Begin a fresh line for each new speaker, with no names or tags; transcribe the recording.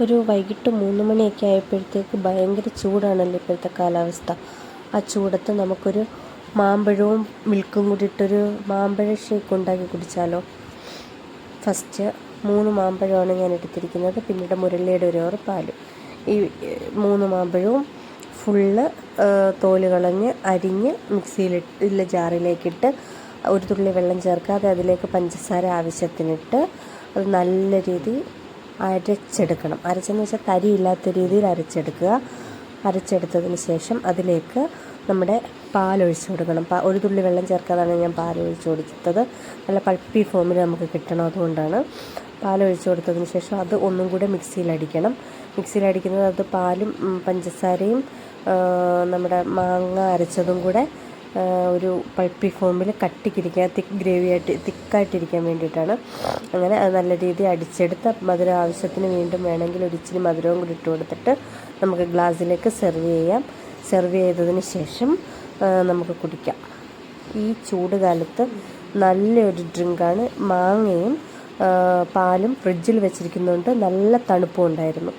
ഒരു വൈകിട്ട് 3 മണിയൊക്കെ ആയപ്പോഴത്തേക്ക് ഭയങ്കര ചൂടാണല്ലോ ഇപ്പോഴത്തെ കാലാവസ്ഥ. ആ ചൂടത്ത് നമുക്കൊരു മാമ്പഴവും മിൽക്കും കൂടി ഇട്ടൊരു മാമ്പഴ ഷേക്ക് ഉണ്ടാക്കി കുടിച്ചാലോ. ഫസ്റ്റ് 3 മാമ്പഴമാണ് ഞാൻ എടുത്തിരിക്കുന്നത്, പിന്നീട് മുരളിയുടെ ഒരു ഓവർ പാലും. ഈ 3 മാമ്പഴവും ഫുള്ള് തോല് കളഞ്ഞ് അരിഞ്ഞ് മിക്സിയിലിട്ട് ജാറിലേക്കിട്ട് ഒരു തുള്ളി വെള്ളം ചേർക്കാതെ അതിലേക്ക് പഞ്ചസാര ആവശ്യത്തിനിട്ട് അത് നല്ല രീതിയിൽ അരച്ചെടുക്കണം. അരച്ചെന്ന് വെച്ചാൽ തരിയില്ലാത്ത രീതിയിൽ അരച്ചെടുക്കുക. അരച്ചെടുത്തതിന് ശേഷം അതിലേക്ക് നമ്മുടെ പാലൊഴിച്ച് കൊടുക്കണം. ഒരു തുള്ളി വെള്ളം ചേർക്കാതാണ് ഞാൻ പാലൊഴിച്ച് കൊടുത്തത്. നല്ല പൾപ്പി ഫോമിൽ നമുക്ക് കിട്ടണം, അതുകൊണ്ടാണ്. പാലൊഴിച്ച് കൊടുത്തതിന് ശേഷം അത് ഒന്നും കൂടെ മിക്സിയിലടിക്കണം. മിക്സിയിലടിക്കുന്നത് അത് പാലും പഞ്ചസാരയും നമ്മുടെ മാങ്ങ അരച്ചതും കൂടെ ഒരു പൾപ്പി ഫോമിൽ കട്ടിക്കിരിക്കാൻ, തിക്കായിട്ടിരിക്കാൻ വേണ്ടിയിട്ടാണ്. അങ്ങനെ അത് നല്ല രീതിയിൽ അടിച്ചെടുത്ത് മധുരം ആവശ്യത്തിന് വീണ്ടും വേണമെങ്കിൽ ഒരു ഇച്ചിരി മധുരവും കൂടി ഇട്ട് കൊടുത്തിട്ട് നമുക്ക് ഗ്ലാസ്സിലേക്ക് സെർവ് ചെയ്യാം. സെർവ് ചെയ്തതിന് ശേഷം നമുക്ക് കുടിക്കാം. ഈ ചൂട് കാലത്ത് നല്ലൊരു ഡ്രിങ്കാണ്. മാങ്ങയും പാലും ഫ്രിഡ്ജിൽ വെച്ചിരിക്കുന്നതുകൊണ്ട് നല്ല തണുപ്പും ഉണ്ടായിരുന്നു.